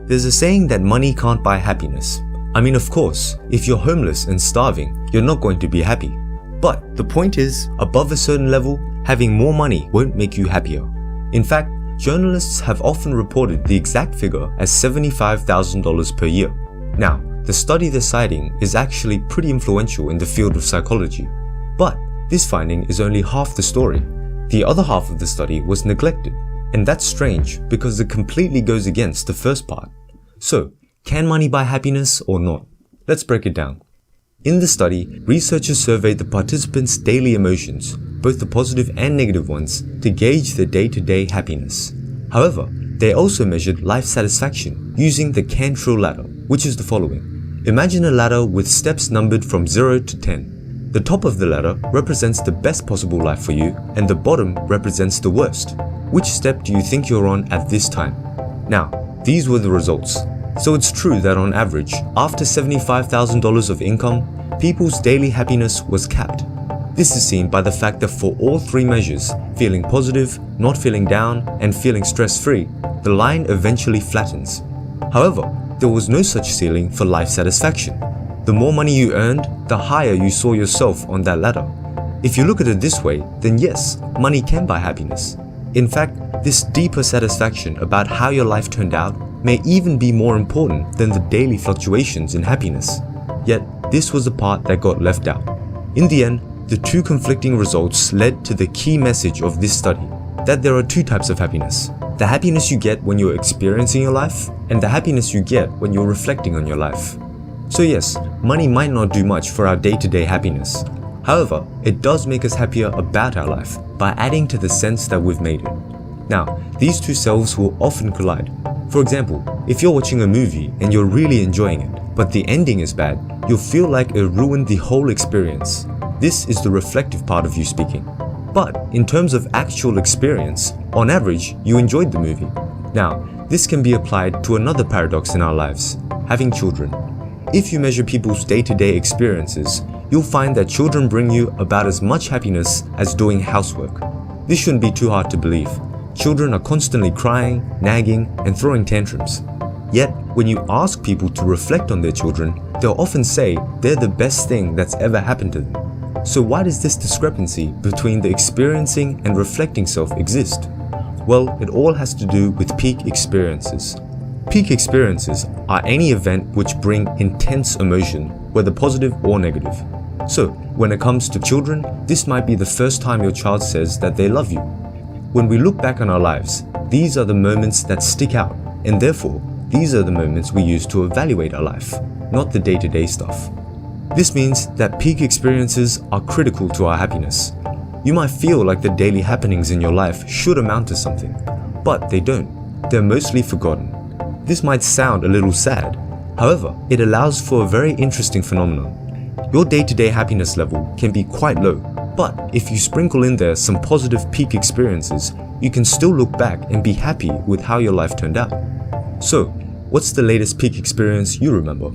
There's a saying that money can't buy happiness. I mean, of course, if you're homeless and starving, you're not going to be happy. But the point is, above a certain level, having more money won't make you happier. In fact, journalists have often reported the exact figure as $75,000 per year. Now, the study they're citing is actually pretty influential in the field of psychology. But this finding is only half the story. The other half of the study was neglected. And that's strange because it completely goes against the first part. So, can money buy happiness or not? Let's break it down. In the study, researchers surveyed the participants' daily emotions, both the positive and negative ones, to gauge their day-to-day happiness. However, they also measured life satisfaction using the Cantril ladder, which is the following. Imagine a ladder with steps numbered from 0 to 10. The top of the ladder represents the best possible life for you, and the bottom represents the worst. Which step do you think you're on at this time? Now, these were the results. So it's true that on average, after $75,000 of income, people's daily happiness was capped. This is seen by the fact that for all three measures, feeling positive, not feeling down, and feeling stress-free, the line eventually flattens. However, there was no such ceiling for life satisfaction. The more money you earned, the higher you saw yourself on that ladder. If you look at it this way, then yes, money can buy happiness. In fact, this deeper satisfaction about how your life turned out may even be more important than the daily fluctuations in happiness. Yet, this was the part that got left out. In the end, the two conflicting results led to the key message of this study, that there are two types of happiness. The happiness you get when you're experiencing your life, and the happiness you get when you're reflecting on your life. So yes, money might not do much for our day-to-day happiness. However, it does make us happier about our life by adding to the sense that we've made it. Now, these two selves will often collide. For example, if you're watching a movie and you're really enjoying it, but the ending is bad, you'll feel like it ruined the whole experience. This is the reflective part of you speaking. But in terms of actual experience, on average, you enjoyed the movie. Now, this can be applied to another paradox in our lives, having children. If you measure people's day-to-day experiences, you'll find that children bring you about as much happiness as doing housework. This shouldn't be too hard to believe. Children are constantly crying, nagging, and throwing tantrums. Yet, when you ask people to reflect on their children, they'll often say they're the best thing that's ever happened to them. So why does this discrepancy between the experiencing and reflecting self exist? Well, it all has to do with peak experiences. Peak experiences are any event which bring intense emotion, whether positive or negative. So, when it comes to children, this might be the first time your child says that they love you. When we look back on our lives, these are the moments that stick out, and therefore, these are the moments we use to evaluate our life, not the day-to-day stuff. This means that peak experiences are critical to our happiness. You might feel like the daily happenings in your life should amount to something, but they don't. They're mostly forgotten. This might sound a little sad. However, it allows for a very interesting phenomenon. Your day-to-day happiness level can be quite low, but if you sprinkle in there some positive peak experiences, you can still look back and be happy with how your life turned out. So, what's the latest peak experience you remember?